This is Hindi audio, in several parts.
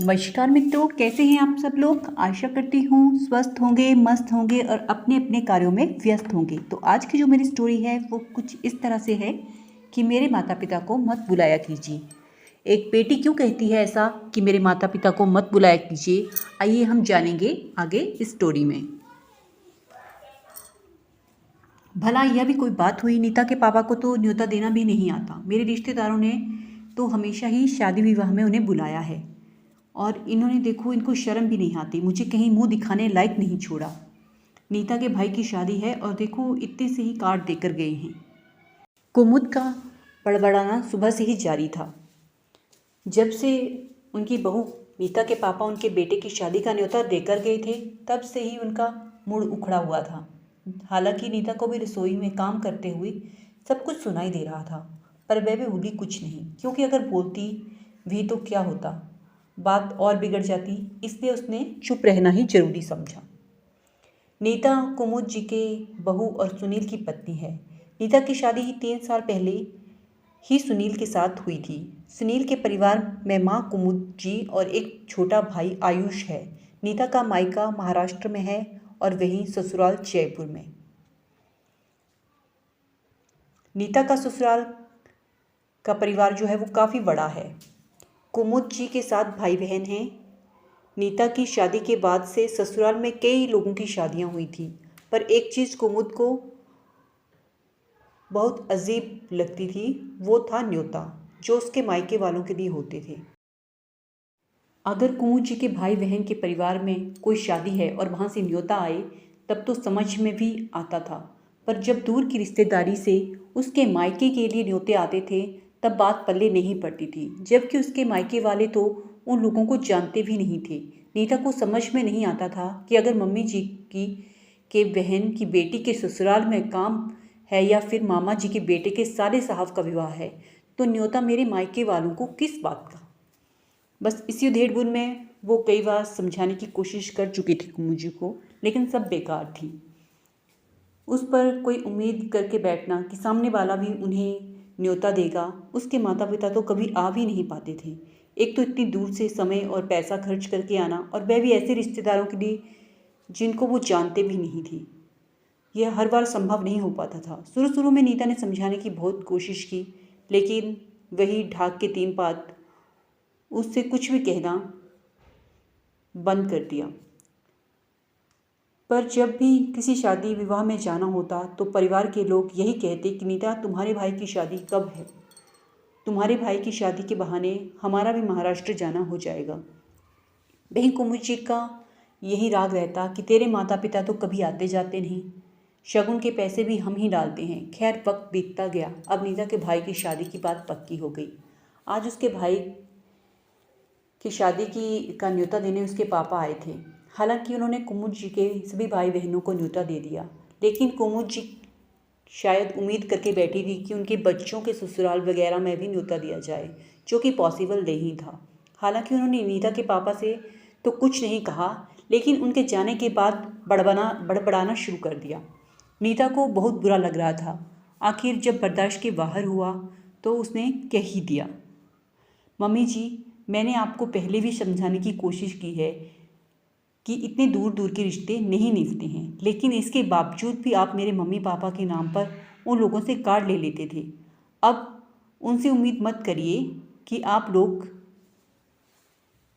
नमस्कार मित्रों, कैसे हैं आप सब लोग। आशा करती हूँ स्वस्थ होंगे, मस्त होंगे और अपने अपने कार्यों में व्यस्त होंगे। तो आज की जो मेरी स्टोरी है वो कुछ इस तरह से है कि मेरे माता पिता को मत बुलाया कीजिए। एक बेटी क्यों कहती है ऐसा कि मेरे माता पिता को मत बुलाया कीजिए, आइए हम जानेंगे आगे इस स्टोरी में। भला यह भी कोई बात हुई, नीता के पापा को तो न्योता देना भी नहीं आता। मेरे रिश्तेदारों ने तो हमेशा ही शादी विवाह में उन्हें बुलाया है और इन्होंने देखो, इनको शर्म भी नहीं आती, मुझे कहीं मुंह दिखाने लायक नहीं छोड़ा। नीता के भाई की शादी है और देखो इतने से ही कार्ड देकर गए हैं। कुमुद का बड़बड़ाना सुबह से ही जारी था। जब से उनकी बहू नीता के पापा उनके बेटे की शादी का न्योता देकर गए थे, तब से ही उनका मूड उखड़ा हुआ था। हालांकि नीता को भी रसोई में काम करते हुए सब कुछ सुनाई दे रहा था, पर वह भी बोली कुछ नहीं, क्योंकि अगर बोलती भी तो क्या होता, बात और बिगड़ जाती। इसलिए उसने चुप रहना ही जरूरी समझा। नीता कुमुद जी के बहू और सुनील की पत्नी है। नीता की शादी ही 3 साल पहले ही सुनील के साथ हुई थी। सुनील के परिवार में माँ कुमुद जी और एक छोटा भाई आयुष है। नीता का मायका महाराष्ट्र में है और वहीं ससुराल जयपुर में। नीता का ससुराल का परिवार जो है वो काफ़ी बड़ा है। कुमुद जी के 7 भाई बहन हैं। नीता की शादी के बाद से ससुराल में कई लोगों की शादियां हुई थी, पर एक चीज़ कुमुद को बहुत अजीब लगती थी, वो था न्योता जो उसके मायके वालों के लिए होते थे। अगर कुमुद जी के भाई बहन के परिवार में कोई शादी है और वहाँ से न्योता आए तब तो समझ में भी आता था, पर जब दूर की रिश्तेदारी से उसके मायके के लिए न्योते आते थे तब बात पल्ले नहीं पड़ती थी, जबकि उसके मायके वाले तो उन लोगों को जानते भी नहीं थे। नीता को समझ में नहीं आता था कि अगर मम्मी जी की के बहन की बेटी के ससुराल में काम है या फिर मामा जी के बेटे के साले साहब का विवाह है, तो न्योता मेरे मायके वालों को किस बात का। बस इसी उधेड़-बुन में वो कई बार समझाने की कोशिश कर चुकी थी कुमुद जी को, लेकिन सब बेकार थी। उस पर कोई उम्मीद करके बैठना कि सामने वाला भी उन्हें न्योता देगा, उसके माता पिता तो कभी आ भी नहीं पाते थे। एक तो इतनी दूर से समय और पैसा खर्च करके आना, और वह भी ऐसे रिश्तेदारों के लिए जिनको वो जानते भी नहीं थे। यह हर बार संभव नहीं हो पाता था। शुरू शुरू में नीता ने समझाने की बहुत कोशिश की, लेकिन वही ढाक के 3 पात उससे कुछ भी कहना बंद कर दिया। पर जब भी किसी शादी विवाह में जाना होता तो परिवार के लोग यही कहते कि नीता, तुम्हारे भाई की शादी कब है? तुम्हारे भाई की शादी के बहाने हमारा भी महाराष्ट्र जाना हो जाएगा। बहन कुमुद जी का यही राग रहता कि तेरे माता पिता तो कभी आते जाते नहीं, शगुन के पैसे भी हम ही डालते हैं। खैर वक्त बीतता गया। अब नीता के भाई की शादी की बात पक्की हो गई। आज उसके भाई की शादी की का न्योता देने उसके पापा आए थे। हालांकि उन्होंने कुमुद जी के सभी भाई बहनों को न्योता दे दिया, लेकिन कुमुद जी शायद उम्मीद करके बैठी थी कि उनके बच्चों के ससुराल वगैरह में भी न्योता दिया जाए, जो कि पॉसिबल नहीं था। हालांकि उन्होंने नीता के पापा से तो कुछ नहीं कहा, लेकिन उनके जाने के बाद बड़बड़ाना शुरू कर दिया। नीता को बहुत बुरा लग रहा था। आखिर जब बर्दाश्त के बाहर हुआ तो उसने कह ही दिया, मम्मी जी, मैंने आपको पहले भी समझाने की कोशिश की है कि इतने दूर दूर के रिश्ते नहीं निभते हैं, लेकिन इसके बावजूद भी आप मेरे मम्मी पापा के नाम पर उन लोगों से कार्ड ले लेते थे। अब उनसे उम्मीद मत करिए कि आप लोग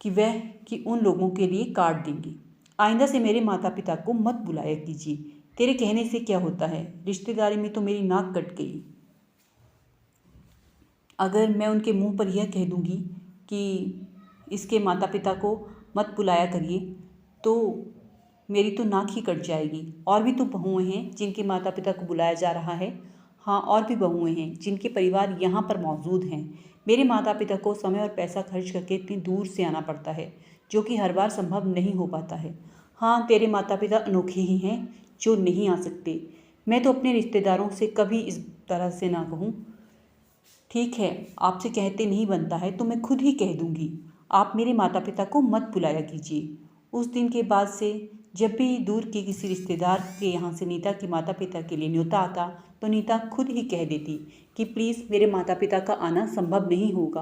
कि उन लोगों के लिए कार्ड देंगे। आइंदा से मेरे माता पिता को मत बुलाया कीजिए। तेरे कहने से क्या होता है, रिश्तेदारी में तो मेरी नाक कट गई। अगर मैं उनके मुंह पर यह कह दूंगी कि इसके माता पिता को मत बुलाया करिए, तो मेरी तो नाक ही कट जाएगी। और भी तो बहुएं हैं जिनके माता पिता को बुलाया जा रहा है। हाँ, और भी बहुएं हैं जिनके परिवार यहाँ पर मौजूद हैं। मेरे माता पिता को समय और पैसा खर्च करके इतनी दूर से आना पड़ता है, जो कि हर बार संभव नहीं हो पाता है। हाँ, तेरे माता पिता अनोखे ही हैं जो नहीं आ सकते। मैं तो अपने रिश्तेदारों से कभी इस तरह से ना कहूँ। ठीक है, आपसे कहते नहीं बनता है तो मैं खुद ही कह दूंगी, आप मेरे माता पिता को मत बुलाया कीजिए। उस दिन के बाद से जब भी दूर के किसी रिश्तेदार के यहाँ से नीता के माता पिता के लिए न्योता आता तो नीता खुद ही कह देती कि प्लीज़ मेरे माता पिता का आना संभव नहीं होगा,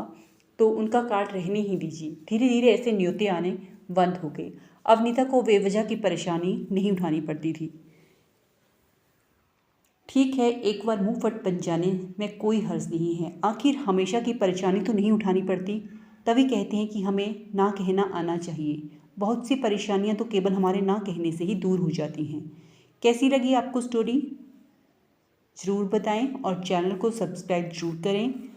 तो उनका कार्ड रहने ही दीजिए। धीरे धीरे ऐसे न्योते आने बंद हो गए। अब नीता को बेवजह की परेशानी नहीं उठानी पड़ती थी। ठीक है, एक बार मुंह फट बन जाने में कोई हर्ज नहीं है। आखिर हमेशा की परेशानी तो नहीं उठानी पड़ती। तभी कहते हैं कि हमें ना कहना आना चाहिए। बहुत सी परेशानियां तो केवल हमारे ना कहने से ही दूर हो जाती हैं। कैसी लगी आपको स्टोरी? ज़रूर बताएं और चैनल को सब्सक्राइब जरूर करें।